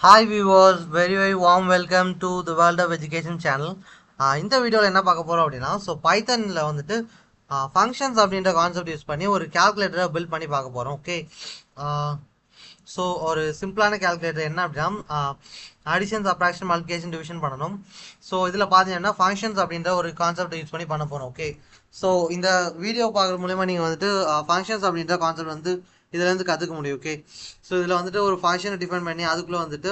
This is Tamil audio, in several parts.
Hi viewers, very warm welcome to the World of Education channel. இந்த வீடியோவில் என்ன பார்க்க போகிறோம் அப்படின்னா பைத்தனில் வந்துட்டு ஃபங்க்ஷன்ஸ் அப்படின்ற கான்செப்ட் யூஸ் பண்ணி ஒரு கேல்குலேட்டரை பில்ட் பண்ணி பார்க்க போகிறோம். ஓகே, ஸோ ஒரு சிம்பிளான கேல்குலேட்டர் என்ன அப்படின்னா அடிஷன், சப்ராக்ஷன், மல்டிப்ளிகேஷன், டிவிஷன் பண்ணணும். ஸோ இதில் பார்த்தீங்கன்னா ஃபங்க்ஷன்ஸ் அப்படின்ற ஒரு கான்செப்ட் யூஸ் பண்ணி பண்ண போகிறோம். ஓகே, ஸோ இந்த வீடியோ பார்க்குற மூலயமா நீங்கள் வந்துட்டு ஃபங்க்ஷன்ஸ் அப்படின்ற கான்செப்ட் வந்து இதுலேருந்து கற்றுக்க முடியும். ஓகே, ஸோ இதில் வந்துட்டு ஒரு ஃபங்க்ஷனை டிஃபைன் பண்ணி அதுக்குள்ளே வந்துட்டு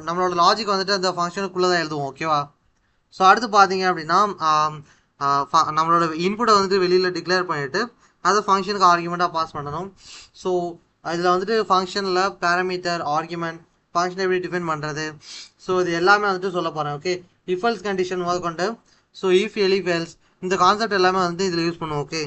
நம்மளோட லாஜிக் வந்துட்டு அந்த ஃபங்க்ஷனுக்குள்ளே தான் எழுதுவோம். ஓகேவா? ஸோ அடுத்து பார்த்தீங்க அப்படின்னா நம்மளோட இன்புட்டை வந்துட்டு வெளியில் டிக்ளேர் பண்ணிவிட்டு அதை ஃபங்க்ஷனுக்கு ஆர்குமெண்ட்டாக பாஸ் பண்ணணும். ஸோ இதில் வந்துட்டு ஃபங்க்ஷனில் பேராமீட்டர், ஆர்குமெண்ட், ஃபங்க்ஷனை எப்படி டிஃபைன் பண்ணுறது, ஸோ இது எல்லாமே வந்துட்டு சொல்ல போகிறேன். ஓகே, இஃபெல்ஸ் கண்டிஷன் முதல் கொண்டு, ஸோ இஃப் எலிஃப் எல்ஸ், இந்த கான்செப்ட் எல்லாமே வந்துட்டு இதில் யூஸ் பண்ணுவோம். ஓகே,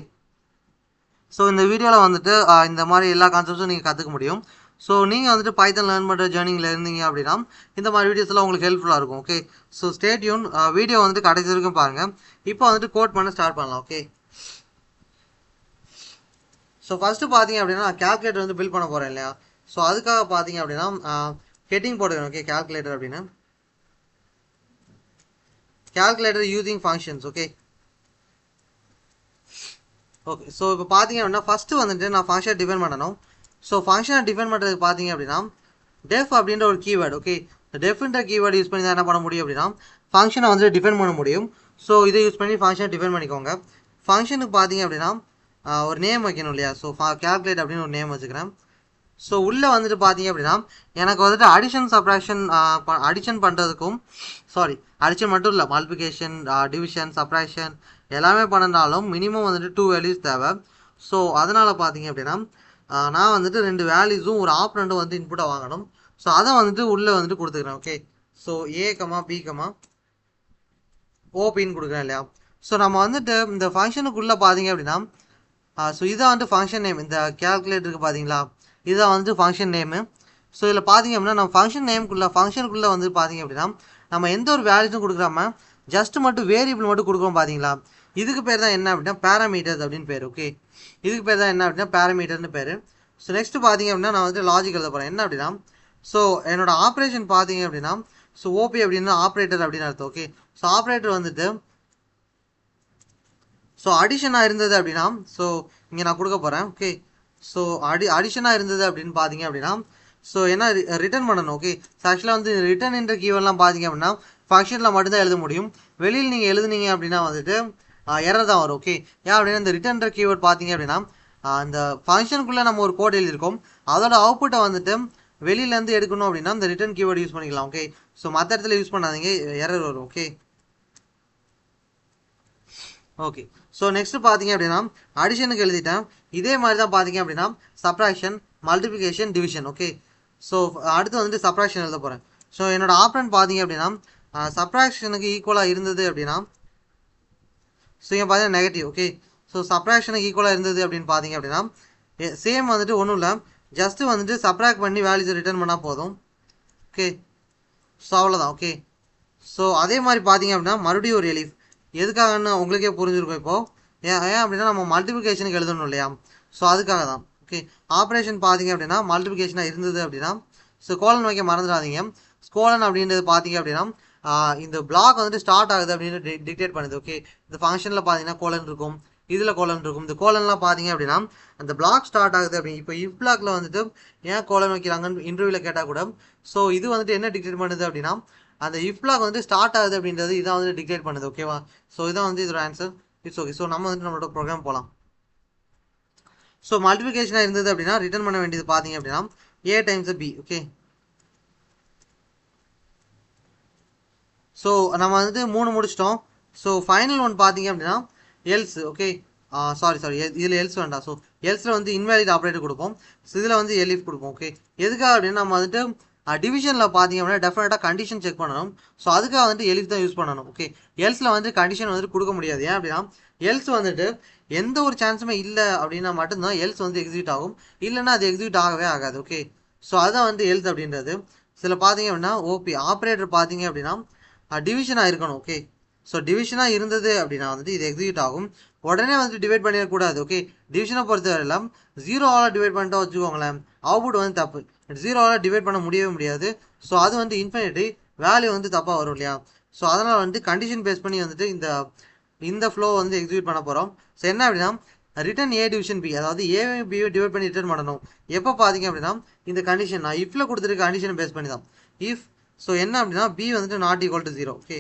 ஸோ இந்த வீடியோவில் வந்துட்டு இந்த மாதிரி எல்லா கான்செப்ட்ஸும் நீங்கள் கற்றுக்க முடியும். ஸோ நீங்கள் வந்துட்டு பைத்தன் லேர்ன் பண்ணுற ஜேர்னிங்கில் இருந்தீங்க அப்படின்னா இந்த மாதிரி வீடியோஸ்லாம் உங்களுக்கு ஹெல்ப்ஃபுல்லாக இருக்கும். Okay, so stay tune, video வந்துட்டு கடைசி வரைக்கும் பாருங்கள். இப்போ வந்துட்டு கோட் பண்ண ஸ்டார்ட் பண்ணலாம். ஓகே, ஸோ ஃபஸ்ட்டு பார்த்தீங்க அப்படின்னா நான் கேல்குலேட்டர் வந்து பில்ட் பண்ண போகிறேன் இல்லையா? ஸோ அதுக்காக பார்த்தீங்க அப்படின்னா ஹெட்டிங் போட்டுக்கணும். ஓகே, கேல்குலேட்டர் அப்படின்னு, calculator using functions. Okay okay so இப்போ பார்த்தீங்க அப்படின்னா ஃபஸ்ட்டு வந்துட்டு நான் ஃபங்க்ஷனை டிஃபைன் பண்ணணும். ஸோ ஃபங்க்ஷனை டிஃபைன் பண்ணுறதுக்கு பார்த்தீங்க அப்படின்னா டெஃப் அப்படின்ற ஒரு கீவேர்டு. ஓகே, டெஃப்ன்ற கீவேர்டு யூஸ் பண்ணி தான் என்ன பண்ண முடியும் அப்படின்னா ஃபங்க்ஷனை வந்துட்டு டிஃபைன் பண்ண முடியும். ஸோ இதை யூஸ் பண்ணி ஃபங்க்ஷனை டிஃபைன் பண்ணிக்கோங்க. ஃபங்க்ஷனுக்கு பார்த்தீங்க அப்படின்னா ஒரு நேம் வைக்கணும் இல்லையா? ஸோ கேல்குலேட் அப்படின்னு ஒரு நேம் வச்சுக்கிறேன். ஸோ உள்ளே வந்துட்டு பார்த்தீங்க அப்படின்னா எனக்கு வந்துட்டு அடிஷன், சப்ராக்ஷன், அடிஷன் பண்ணுறதுக்கும், அடிஷன் மட்டும் இல்லை, மல்டிப்ளிகேஷன், டிவிஷன், சப்ராக்ஷன் எல்லாமே பண்ணனாலும் மினிமம் வந்துட்டு 2 வேல்யூஸ் தேவை. ஸோ அதனால் பார்த்தீங்க அப்படின்னா நான் வந்துட்டு 2 வேல்யூஸும் ஒரு ஆப்ரண்டும் வந்து இன்புட்டாக வாங்கணும். ஸோ அதை வந்துட்டு உள்ளே வந்துட்டு கொடுத்துக்கிறேன். ஓகே, ஸோ ஏ கமா பி கமா ஓபின்னு கொடுக்குறேன் இல்லையா? ஸோ நம்ம வந்துட்டு இந்த ஃபங்க்ஷனுக்குள்ளே பார்த்தீங்க அப்படின்னா ஸோ இதை வந்துட்டு ஃபங்க்ஷன் நேம், இந்த கேல்குலேட்டருக்கு பார்த்தீங்களா, இதுதான் வந்துட்டு ஃபங்க்ஷன் நேமு. ஸோ இதில் பார்த்தீங்க அப்படின்னா நம்ம ஃபங்க்ஷனுக்குள்ளே வந்து பார்த்தீங்க அப்படின்னா நம்ம எந்த ஒரு வேல்யூஸும் கொடுக்குறாம ஜஸ்ட் மட்டும் வேரியபிள் மட்டும் கொடுக்குறோம். பார்த்தீங்களா, இதுக்கு பேர் தான் என்ன அப்படின்னா பேராமீட்டர்ஸ் அப்படின்னு பேர். ஓகே, இதுக்கு பேர் தான் என்ன அப்படின்னா பேராமீட்டர்னு பேர். ஸோ நெக்ஸ்ட் பார்த்தீங்க அப்படின்னா நான் வந்து லாஜிக் எழுத போகிறேன். என்ன அப்படின்னா ஸோ என்னோட ஆப்ரேஷன் பார்த்தீங்க அப்படின்னா ஸோ ஓபி அப்படின்னா ஆப்ரேட்டர் அப்படின்னு அர்த்தம். ஓகே, ஸோ ஆப்ரேட்டர் வந்துட்டு ஸோ அடிஷனாக இருந்தது அப்படின்னா ஸோ இங்கே நான் கொடுக்க போகிறேன். ஓகே, ஸோ அடிஷனாக இருந்தது அப்படின்னு பார்த்தீங்க அப்படின்னா ஸோ என்ன ரிட்டர்ன் பண்ணணும். ஓகே, ஸோ ஆக்சுவலாக வந்து ரிட்டர்ன் என்ற கீவேர்ட்லாம் பார்த்தீங்க அப்படின்னா ஃபங்க்ஷனில் மட்டும்தான் எழுத முடியும். வெளியில் நீங்கள் எழுதுனீங்க அப்படின்னா வந்துட்டு எரர் தான் வரும். ஓகே, ஏன் அப்படின்னா இந்த ரிட்டர்ன்ற கீவேர்ட் பார்த்தீங்க அப்படின்னா அந்த ஃபங்க்ஷனுக்குள்ளே நம்ம ஒரு கோட் எழுதியிருக்கோம், அதோட அவுட்புட்டை வந்துட்டு வெளியிலேருந்து எடுக்கணும் அப்படின்னா இந்த ரிட்டர்ன் கீவேர்டு யூஸ் பண்ணிக்கலாம். ஓகே, ஸோ மற்ற இடத்துல யூஸ் பண்ணாதீங்க, எரர் வரும். ஓகே ஓகே ஸோ நெக்ஸ்ட் பார்த்தீங்க அப்படின்னா அடிஷனுக்கு எழுதிட்டேன். இதே மாதிரி தான் பார்த்தீங்க அப்படின்னா subtraction, multiplication, division. Okay, so அடுத்து வந்துட்டு சப்ராக்ஷன் எழுத போகிறேன். ஸோ என்னோட ஆப்ரண்ட் பார்த்தீங்க அப்படின்னா சப்ராக்ஷனுக்கு ஈக்குவலாக இருந்தது அப்படின்னா ஸோ இங்கே பார்த்தீங்கன்னா நெகட்டிவ். ஓகே, ஸோ சப்ராக்ஷனுக்கு ஈக்குவலாக இருந்தது அப்படின்னு பார்த்தீங்க அப்படின்னா சேம் வந்துட்டு ஒன்றும் இல்லை, ஜஸ்ட்டு வந்துட்டு சப்ராக்ட் பண்ணி வேல்யூஸை ரிட்டர்ன் பண்ணால் போதும். ஓகே, ஸோ அவ்வளோதான். ஓகே, ஸோ அதே மாதிரி பார்த்தீங்க அப்படின்னா மறுபடியும் ஒரு எலிஃப், எதுக்காகன்னு உங்களுக்கே புரிஞ்சிருக்கும். இப்போது ஏன் அப்படின்னா நம்ம மல்டிப்ளிகேஷனுக்கு எழுதணும் இல்லையா? ஸோ அதுக்காக தான். ஓகே, ஆப்ரேஷன் பார்த்தீங்க அப்படின்னா மல்டிப்ளிகேஷனாக இருந்தது அப்படின்னா ஸோ கோலன் வைக்க மறந்துடாதீங்க. கோலன் அப்படின்றது பார்த்தீங்க அப்படின்னா இந்த பிளாக் வந்துட்டு ஸ்டார்ட் ஆகுது அப்படின்னு டிக்டேட் பண்ணுது. ஓகே, இந்த ஃபங்க்ஷனில் பார்த்தீங்கன்னா கோலன் இருக்கும், இதில் கோலன் இருக்கும். இந்த கோலன்லாம் பார்த்தீங்க அப்படின்னா அந்த பிளாக் ஸ்டார்ட் ஆகுது அப்படின்னு. இப்போ இஃப் பிளாக்ல வந்துட்டு ஏன் கோலன் வைக்கிறாங்கன்னு இன்டர்வியூவில் கேட்டால் கூட ஸோ இது வந்துட்டு என்ன டிக்டேட் பண்ணுது அப்படின்னா அந்த இஃப் பிளாக் வந்து ஸ்டார்ட் ஆகுது அப்படின்றது இதான் வந்து டிக்டேட் பண்ணுது. ஓகேவா? ஸோ இதான் வந்து இதோட ஆன்சர். It's okay. ஸோ நம்ம வந்துட்டு நம்மளோட ப்ரோக்ராம் போகலாம். ஸோ மல்டிபிகேஷனாக இருந்தது அப்படின்னா ரிட்டர்ன் பண்ண வேண்டியது பார்த்தீங்க அப்படின்னா ஏ டைம்ஸ் பி. ஓகே, ஸோ நம்ம வந்துட்டு 3 முடிச்சிட்டோம். ஸோ ஃபைனல் ஒன் பார்த்தீங்க அப்படின்னா எல்ஸ். ஓகே, சாரி இதில் எல்ஸ் வேண்டாம். ஸோ எல்ஸில் வந்து இன்வேலிட் ஆப்ரேட்டர் கொடுப்போம். ஸோ இதில் வந்து எலிஃப் கொடுப்போம். ஓகே, எதுக்காக அப்படின்னா நம்ம வந்துட்டு டிவிஷனில் பார்த்தீங்க அப்படின்னா டெஃபினட்டாக கண்டிஷன் செக் பண்ணணும். ஸோ அதுக்காக வந்துட்டு எலிஃப் தான் யூஸ் பண்ணணும். ஓகே, எல்ஸில் வந்து கண்டிஷன் வந்துட்டு கொடுக்க முடியாது. ஏன் அப்படின்னா எல்ஸ் வந்துட்டு எந்த ஒரு சான்ஸுமே இல்லை அப்படின்னா மட்டும்தான் எல்ஸ் வந்து எக்ஸிக்யூட் ஆகும், இல்லைன்னா அது எக்ஸிக்யூட் ஆகவே ஆகாது. ஓகே, ஸோ அதுதான் வந்து எல்ஸ் அப்படின்றது. சில பார்த்தீங்க அப்படின்னா ஓபி ஆப்ரேட்டர் பார்த்தீங்க அப்படின்னா டிவிஷனாக இருக்கணும். ஓகே, ஸோ டிவிஷனாக இருந்தது அப்படின்னா வந்துட்டு இது எக்ஸிக்யூட் ஆகும். உடனே வந்துட்டு டிவைட் பண்ணிடக்கூடாது. ஓகே, டிவிஷனை பொறுத்தவரையிலும் 0ஆல் டிவைட் பண்ணிட்டோம் வச்சுக்கோங்களேன், அவுட்புட் வந்து தப்பு. ஜீரோவால் டிவைட் பண்ண முடியவே முடியாது. ஸோ அது வந்து இன்ஃபினிட்டி, வேல்யூ வந்து தப்பாக வரும் இல்லையா? ஸோ அதனால் வந்து கண்டிஷன் பேஸ் பண்ணி வந்துட்டு இந்த ஃப்ளோ வந்து எக்ஸிக்யூட் பண்ண போகிறோம். ஸோ என்ன அப்படின்னா ரிட்டர்ன் ஏ டிவிஷன் பி, அதாவது ஏவை பியை டிவைட் பண்ணி ரிட்டர்ன் பண்ணணும். எப்போ பார்த்தீங்க அப்படின்னா இந்த கண்டிஷன் நான் இஃப்ல கொடுத்துருக்க கண்டிஷனை பேஸ் பண்ணி தான். இஃப் ஸோ என்ன அப்படின்னா பி வந்துட்டு not equal to 0. Okay,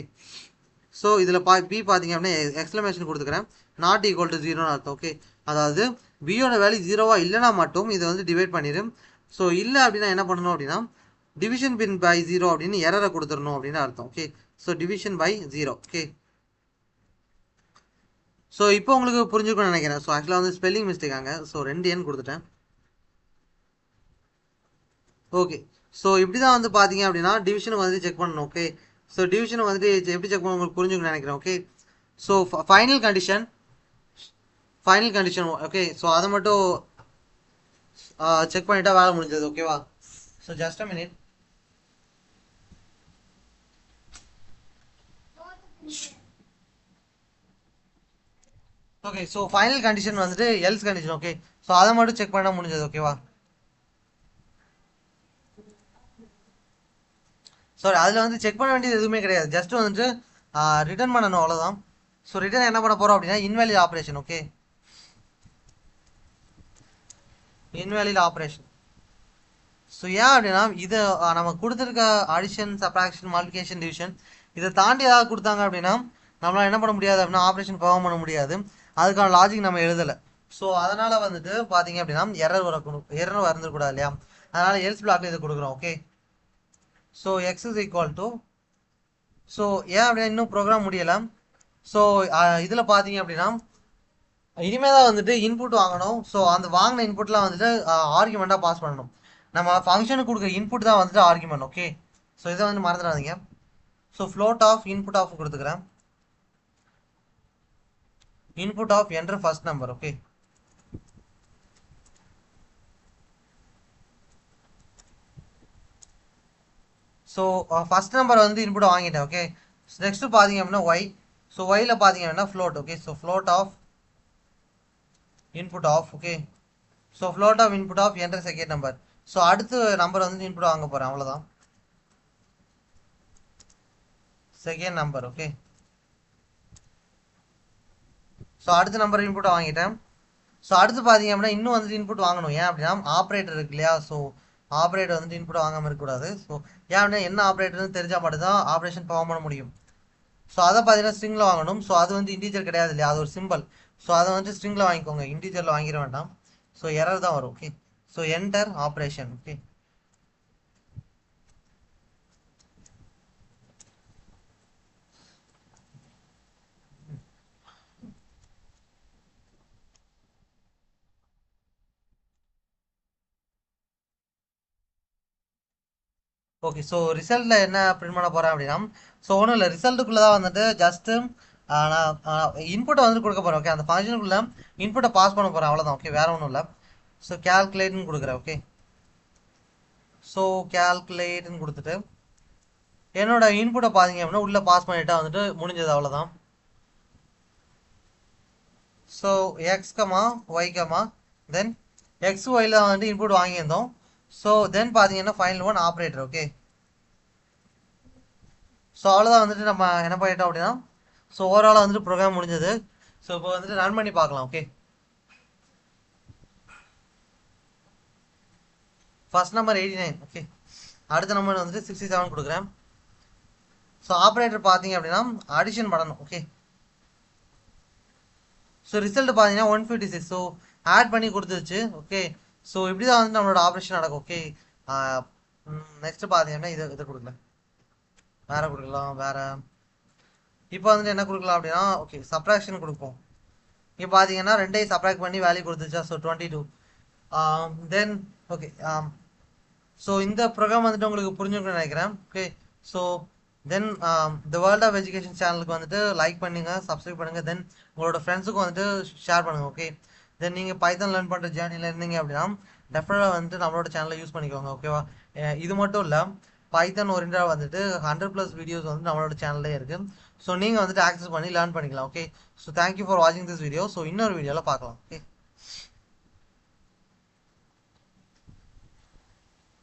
so இதில் பி பார்த்தீங்க அப்படின்னா எக்ஸ்க்ளமேஷன் கொடுத்துக்கிறேன், நாட் ஈக்குவல் டு 0ன்னு அர்த்தம். ஓகே, அதாவது பியோட வேல்யூ 0வா இல்லைனா மட்டும் இதை வந்து டிவைட் பண்ணிடும். ஸோ இல்லை அப்படின்னா என்ன பண்ணணும் அப்படின்னா டிவிஷன் பின் பை 0 அப்படின்னு எரரை கொடுத்துடணும் அப்படின்னு அர்த்தம். Okay, so division by 0. Okay, so இப்போ உங்களுக்கு புரிஞ்சுக்கணும்னு நினைக்கிறேன். ஸோ ஆக்சுவலாக வந்து ஸ்பெல்லிங் மிஸ்டேக் ஆங்க. ஸோ 2 n கொடுத்துட்டேன். ஓகே, ஸோ இப்படி தான் வந்து பார்த்தீங்க அப்படின்னா டிவிஷனை வந்துட்டு செக் பண்ணணும். ஓகே, ஸோ டிவிஷனை வந்துட்டு எப்படி செக் பண்ண உங்களுக்கு புரிஞ்சுக்கணும்னு நினைக்கிறேன். Okay, so final condition. Okay, so அதை மட்டும் செக் பண்ணிட்டா வேலை முடிஞ்சது. ஓகேவா? So just a minute. Okay, so final condition வந்துட்டு எல்ஸ் கண்டிஷன். ஓகே, ஸோ அதை மட்டும் செக் பண்ண முடிஞ்சது. ஓகேவா? சாரி, அதில் வந்து செக் பண்ண வேண்டியது எதுவுமே கிடையாது. ஜஸ்ட் வந்துட்டு ரிட்டர்ன் பண்ணணும், அவ்வளோதான். ஸோ ரிட்டர்ன் என்ன பண்ண போகிறோம் அப்படின்னா invalid operation. Okay, invalid operation. So ஏன் அப்படின்னா இது நம்ம கொடுத்துருக்க அடிஷன், சப்ராக்ஷன், மல்டிபிகேஷன், டிவிஷன் இதை தாண்டி ஏதாவது கொடுத்தாங்க அப்படின்னா நம்மளால் என்ன பண்ண முடியாது அப்படின்னா ஆப்ரேஷன் பெர்ஃபார்ம் பண்ண முடியாது. அதுக்கான லாஜிக் நம்ம எழுதலை. ஸோ அதனால் வந்துட்டு பார்த்தீங்க அப்படின்னா எரர் வந்துடக்கூடாது இல்லையா? அதனால் எல்ஸ் பிளாக்ல இதை கொடுக்குறோம். Okay, so X is equal to, so ஏன் அப்படின்னா இன்னும் ப்ரோக்ராம் முடியலை. ஸோ இதில் பார்த்தீங்க அப்படின்னா இனிமேல் தான் வந்துட்டு இன்புட் வாங்கணும். ஸோ அந்த வாங்கின இன்புட்லாம் வந்துட்டு ஆர்குமெண்ட்டாக பாஸ் பண்ணணும். நம்ம ஃபங்க்ஷனுக்கு கொடுக்குற இன்புட் தான் வந்துட்டு ஆர்குமெண்ட். ஓகே, ஸோ இதை வந்து மறந்துடாதீங்க. So float of input of கொடுத்துக்கிறேன், இன்புட் ஆஃப் என்ற first number. Okay, so first number வந்து இன்புட் வாங்கிட்டேன். ஓகே, நெக்ஸ்ட் பார்த்தீங்க அப்படின்னா ஒய். ஸோ ஒய்ல பார்த்தீங்க அப்படின்னா float. Okay, so float of input of. Okay, so float of input of என்ற செகண்ட் நம்பர். ஸோ அடுத்த நம்பர் வந்து இன்புட் வாங்க போகிறேன், அவ்வளோதான், செகண்ட் நம்பர். ஓகே, ஸோ அடுத்த நம்பர் இன்புட் வாங்கிட்டேன். ஸோ அடுத்து பார்த்தீங்க அப்படின்னா இன்னும் வந்துட்டு இன்புட் வாங்கணும். ஏன் அப்படின்னா ஆப்ரேட்டர் இருக்கு இல்லையா? ஸோ ஆப்ரேட்டர் வந்துட்டு இன்புட் வாங்காமல் இருக்கக்கூடாது. ஸோ ஏன் அப்படின்னா என்ன ஆப்ரேட்டர்னு தெரிஞ்சால் மட்டும் தான் ஆப்ரேஷன் பெர்ஃபார்ம் பண்ண முடியும். ஸோ அதை பார்த்தீங்கன்னா ஸ்ட்ரிங்கில் வாங்கணும். ஸோ அது வந்து இன்டீஜர் கிடையாது இல்லையா? அது ஒரு சிம்பிள். ஸோ அதை வந்து ஸ்ட்ரிங்கில் வாங்கிக்கோங்க, இன்டீஜரில் வாங்கிட வேண்டாம். ஸோ எரர் தான் வரும். Okay, so enter operation. Okay, okay, so ரிசல்ட்டில் என்ன பிரிண்ட் பண்ண போகிறேன் அப்படின்னா ஸோ ஒன்றும் இல்லை, ரிசல்ட்டுக்குள்ளே தான் வந்துட்டு ஜஸ்ட்டு நான் இன்புட்டை வந்து கொடுக்க போகிறேன். ஓகே, அந்த ஃபங்க்ஷனுக்குள்ளே இன்புட்டை பாஸ் பண்ண போகிறேன், அவ்வளோதான். ஓகே, வேறு ஒன்றும் இல்லை. ஸோ கேல்குலேட்னு கொடுக்குறேன். ஓகே, ஸோ கேல்குலேட்னு கொடுத்துட்டு என்னோட இன்புட்டை பார்த்தீங்க அப்படின்னா உள்ளே பாஸ் பண்ணிட்டா வந்துட்டு முடிஞ்சது, அவ்வளோதான். So X comma Y comma then X ஒயில் வந்து இன்புட் வாங்கியிருந்தோம். ஸோ தென் பார்த்தீங்கன்னா final one operator. Okay, so அவ்வளோதான் வந்துட்டு நம்ம என்ன பண்ணிட்டோம் அப்படின்னா ஸோ ஓவராலாக வந்துட்டு ப்ரோக்ராம் முடிஞ்சது. ஸோ இப்போ வந்துட்டு ரன் பண்ணி பார்க்கலாம். Okay, first number 89. ஓகே, அடுத்த நம்பர் வந்துட்டு 67 கொடுக்குறேன். ஸோ ஆப்ரேட்டர் பார்த்தீங்க அப்படின்னா அடிஷன் பண்ணணும். ஓகே, ஸோ ரிசல்ட் பார்த்தீங்கன்னா 156. ஸோ ஆட் பண்ணி கொடுத்துருச்சு. ஓகே, ஸோ இப்படி தான் வந்து நம்மளோட ஆப்ரேஷன் நடக்கும். ஓகே, நெக்ஸ்ட் பார்த்தீங்கன்னா இதை கொடுக்கல, வேற கொடுக்கலாம். வேற இப்போ வந்துட்டு என்ன கொடுக்கலாம் அப்படின்னா ஓகே சப்ராக்ஷன் கொடுப்போம். இப்போ பார்த்தீங்கன்னா ரெண்டையும் சப்ராக்ட் பண்ணி வேல்யூ கொடுத்துச்சா? ஸோ 22. தென் ஓகே, ஸோ இந்த ப்ரோக்ராம் வந்துட்டு உங்களுக்கு புரிஞ்சுக்கணும்னு நினைக்கிறேன். Okay, so then the world of education சேனலுக்கு வந்துட்டு லைக் பண்ணுங்கள், சப்ஸ்கிரைப் பண்ணுங்கள், தென் உங்களோட ஃப்ரெண்ட்ஸுக்கும் வந்துட்டு ஷேர் பண்ணுங்கள். ஓகே, தென் நீங்கள் பைத்தன் லேர்ன் பண்ணுற ஜேர்னியில் இருந்தீங்க அப்படின்னா டெஃபினட்டாக வந்துட்டு நம்மளோட சேனலை யூஸ் பண்ணிக்கோங்க. ஓகேவா? இது மட்டும் இல்லை, பைத்தன் ஓரியண்டாக வந்துட்டு 100+ வீடியோஸ் வந்து நம்மளோட சேனல்லே இருக்குது. ஸோ நீங்கள் வந்துட்டு ஆக்சஸ் பண்ணி லேர்ன் பண்ணிக்கலாம். ஓகே, ஸோ தேங்க்யூ ஃபார் வாட்சிங் திஸ் வீடியோ. ஸோ இன்னொரு வீடியோவில் பார்க்கலாம். ஓகே.